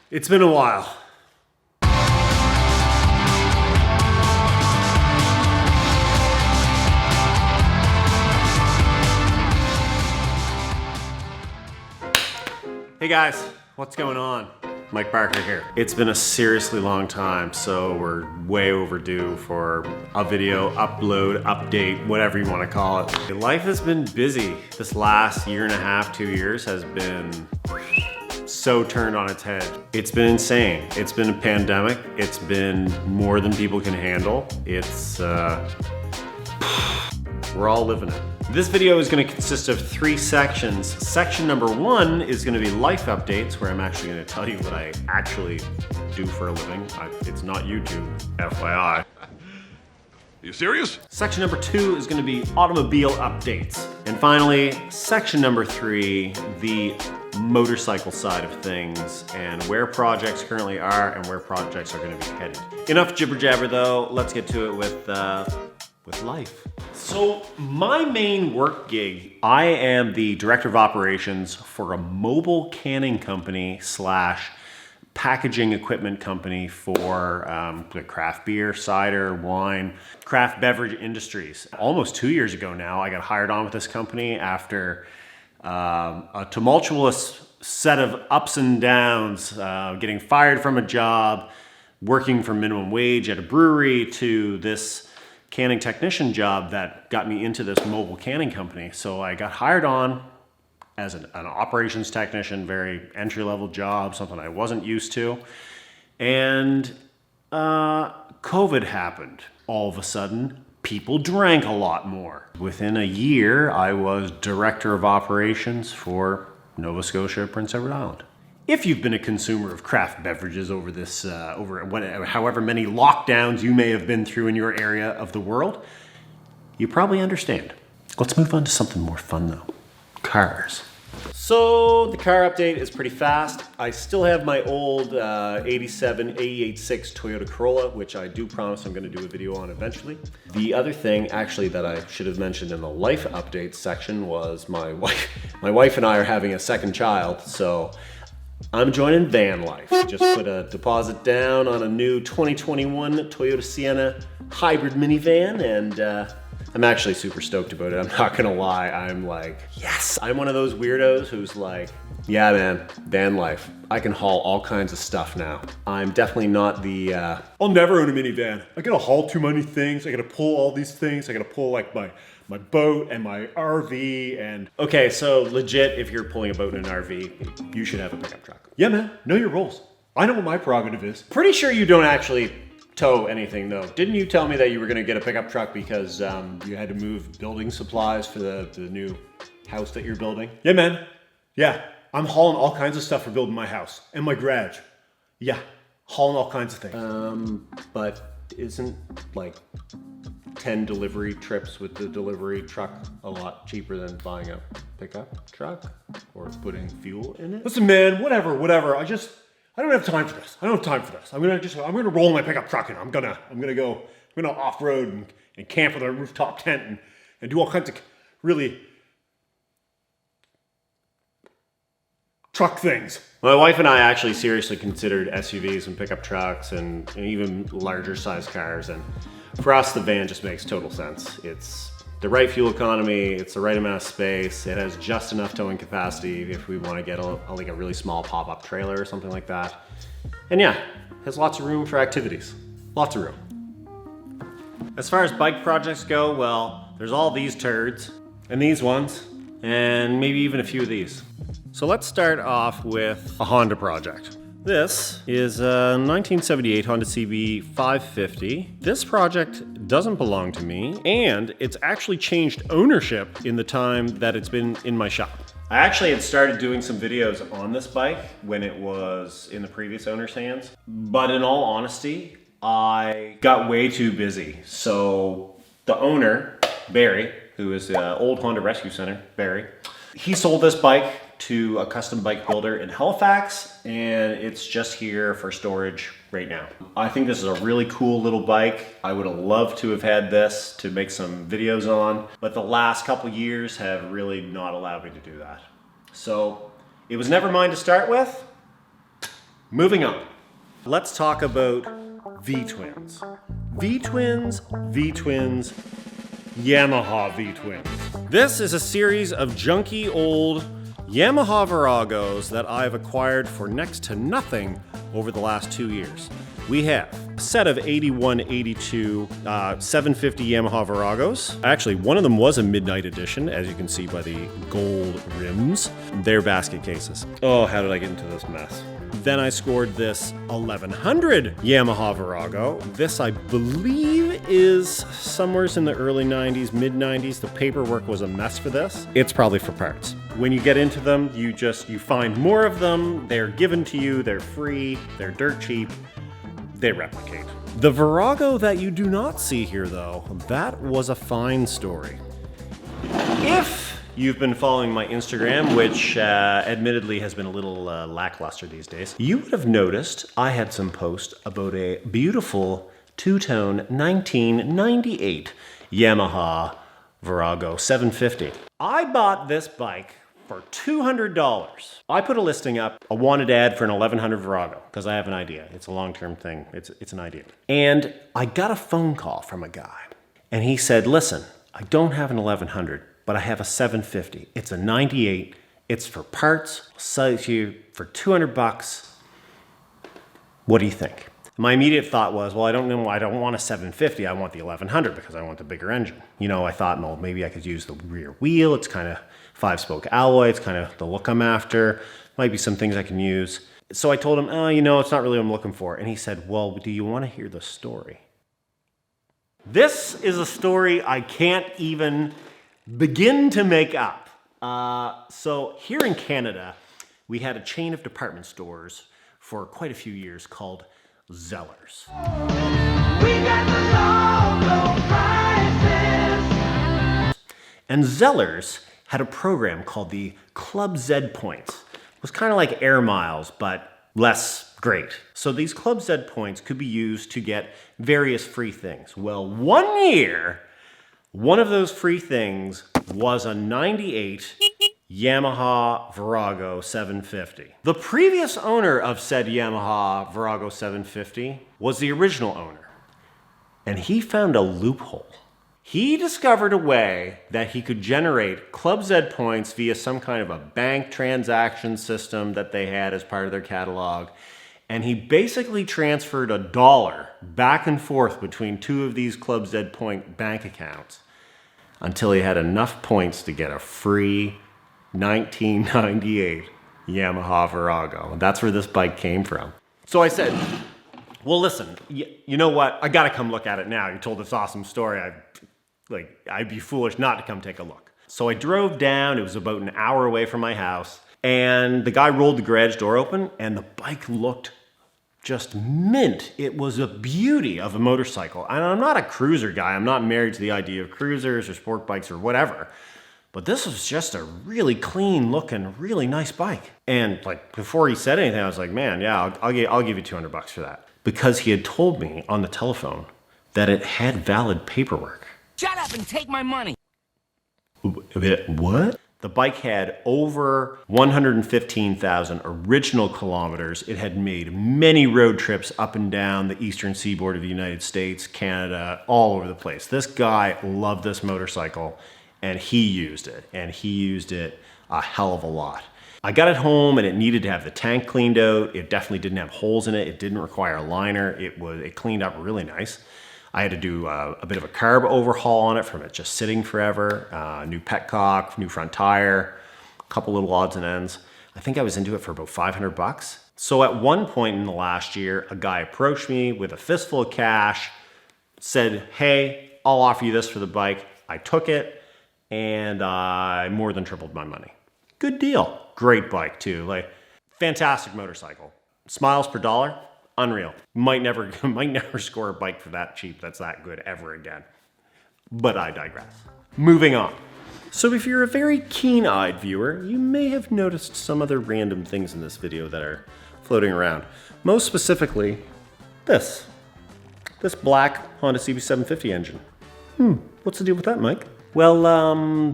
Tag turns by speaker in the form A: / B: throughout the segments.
A: It's been a while. Hey guys, what's going on? Mike Barker here. It's been a seriously long time, so we're way overdue for a video upload, update, whatever you want to call it. Life has been busy. This last year and a half, 2 years has been so turned on its head. It's been insane. It's been a pandemic. It's been more than people can handle. It's, we're all living it. This video is going to consist of 3 sections. Section number 1 is going to be life updates, where I'm actually going to tell you what I actually do for a living. It's not YouTube, FYI.
B: You serious?
A: Section number 2 is going to be automobile updates. And finally, section number 3, the motorcycle side of things and where projects currently are and where projects are going to be headed. Enough jibber jabber though, let's get to it with life. So my main work gig, I am the director of operations for a mobile canning company slash packaging equipment company for the craft beer, cider, wine, craft beverage industries. Almost 2 years ago now, I got hired on with this company after a tumultuous set of ups and downs, getting fired from a job, working for minimum wage at a brewery, to this canning technician job that got me into this mobile canning company. So I got hired on as an operations technician, very entry-level job, something I wasn't used to. And COVID happened. All of a sudden, people drank a lot more. Within a year, I was director of operations for Nova Scotia, Prince Edward Island. If you've been a consumer of craft beverages over this, however many lockdowns you may have been through in your area of the world, you probably understand. Let's move on to something more fun though. Cars. So the car update is pretty fast. I still have my old 87 AE86 Toyota Corolla, which I do promise I'm going to do a video on eventually. The other thing actually that I should have mentioned in the life updates section was my wife and I are having a second child, so I'm joining van life. Just put a deposit down on a new 2021 Toyota Sienna hybrid minivan, and I'm actually super stoked about it. I'm not gonna lie, I'm like, yes! I'm one of those weirdos who's like, yeah man, van life. I can haul all kinds of stuff now. I'm definitely not the, I'll never own a minivan. I gotta haul too many things, I gotta pull all these things, I gotta pull like my boat and my RV and... Okay, so legit, if you're pulling a boat in an RV, you should have a pickup truck. Yeah man, know your roles. I know what my prerogative is. Pretty sure you don't actually tow anything though. Didn't you tell me that you were gonna get a pickup truck because you had to move building supplies for the new house that you're building? Yeah man, yeah. I'm hauling all kinds of stuff for building my house and my garage. Yeah, hauling all kinds of things. But isn't like 10 delivery trips with the delivery truck a lot cheaper than buying a pickup truck or putting fuel in it? Listen man, whatever. I don't have time for this. I'm gonna roll my pickup truck and I'm gonna off-road and camp with a rooftop tent and do all kinds of really truck things. My wife and I actually seriously considered SUVs and pickup trucks and even larger size cars, and for us the van just makes total sense. It's the right fuel economy, it's the right amount of space, it has just enough towing capacity if we want to get like a really small pop-up trailer or something like that. And yeah, has lots of room for activities. Lots of room. As far as bike projects go, well, there's all these turds and these ones and maybe even a few of these. So let's start off with a Honda project. This is a 1978 Honda CB 550. This project doesn't belong to me, and it's actually changed ownership in the time that it's been in my shop. I actually had started doing some videos on this bike when it was in the previous owner's hands, but in all honesty, I got way too busy. So the owner, Barry, who is the old Honda Rescue Center, Barry, he sold this bike to a custom bike builder in Halifax, and it's just here for storage right now. I think this is a really cool little bike. I would have loved to have had this to make some videos on, but the last couple years have really not allowed me to do that. So it was never mine to start with, Moving on. Let's talk about V-twins. V-twins, V-twins, Yamaha V-twins. This is a series of junky old Yamaha Viragos that I've acquired for next to nothing over the last 2 years. We have a set of 81, 82, 750 Yamaha Viragos. Actually, one of them was a midnight edition, as you can see by the gold rims. They're basket cases. Oh, how did I get into this mess? Then I scored this 1100 Yamaha Virago. This, I believe, is somewhere in the early 90s, mid 90s. The paperwork was a mess for this. It's probably for parts. When you get into them, you find more of them. They're given to you. They're free. They're dirt cheap. They replicate. The Virago that you do not see here, though, that was a fine story. If you've been following my Instagram, which admittedly has been a little lackluster these days, you would have noticed I had some posts about a beautiful two-tone 1998 Yamaha Virago 750. I bought this bike for $200. I put a listing up, a wanted ad for an 1100 Virago, because I have an idea. It's a long-term thing. It's an idea. And I got a phone call from a guy, and he said, listen, I don't have an 1100, but I have a 750. It's a 98. It's for parts. I'll sell it to you for $200. What do you think? My immediate thought was, well, I don't know. I don't want a 750. I want the 1100 because I want the bigger engine. You know, I thought, well, maybe I could use the rear wheel. It's kind of 5-spoke alloy. It's kind of the look I'm after. Might be some things I can use. So I told him, oh, you know, it's not really what I'm looking for. And he said, well, do you want to hear the story? This is a story I can't even begin to make up. So here in Canada, we had a chain of department stores for quite a few years called Zellers. We got the low prices. And Zellers had a program called the Club Z Points. It was kind of like Air Miles, but less great. So these Club Z Points could be used to get various free things. Well, one year, one of those free things was a 98 Yamaha Virago 750. The previous owner of said Yamaha Virago 750 was the original owner, and he found a loophole. He discovered a way that he could generate Club Z points via some kind of a bank transaction system that they had as part of their catalog, and he basically transferred $1 back and forth between two of these Club Z point bank accounts until he had enough points to get a free 1998 Yamaha Virago. That's where this bike came from. So I said, well, listen, you know what? I gotta come look at it now. You told this awesome story. I'd be foolish not to come take a look. So I drove down. It was about an hour away from my house. And the guy rolled the garage door open and the bike looked just mint. It was a beauty of a motorcycle. And I'm not a cruiser guy. I'm not married to the idea of cruisers or sport bikes or whatever. But this was just a really clean looking, really nice bike. And like before he said anything, I was like, man, yeah, I'll give you $200 for that. Because he had told me on the telephone that it had valid paperwork.
C: Shut up and take my money.
A: What? The bike had over 115,000 original kilometers. It had made many road trips up and down the eastern seaboard of the United States, Canada, all over the place. This guy loved this motorcycle and he used it a hell of a lot. I got it home and it needed to have the tank cleaned out. It definitely didn't have holes in it. It didn't require a liner. It cleaned up really nice. I had to do a bit of a carb overhaul on it from it just sitting forever. New petcock, new front tire, a couple little odds and ends. I think I was into it for about $500. So at one point in the last year, a guy approached me with a fistful of cash, said, hey, I'll offer you this for the bike. I took it and I more than tripled my money. Good deal. Great bike too. Like fantastic motorcycle. Smiles per dollar. Unreal. Might never score a bike for that cheap that's that good ever again. But I digress. Moving on. So if you're a very keen-eyed viewer, you may have noticed some other random things in this video that are floating around. Most specifically, this black Honda CB750 engine. What's the deal with that, Mike? Well,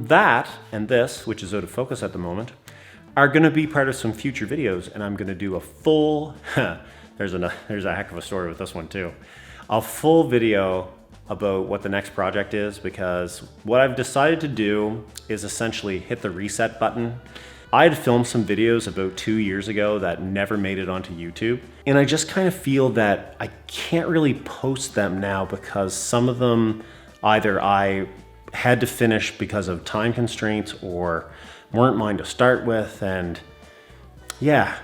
A: that and this, which is out of focus at the moment, are gonna be part of some future videos, and I'm gonna do a full, there's a heck of a story with this one too. A full video about what the next project is, because what I've decided to do is essentially hit the reset button. I had filmed some videos about 2 years ago that never made it onto YouTube. And I just kind of feel that I can't really post them now because some of them either I had to finish because of time constraints or weren't mine to start with. And yeah,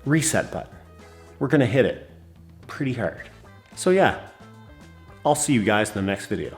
A: reset button. We're gonna hit it pretty hard. So yeah, I'll see you guys in the next video.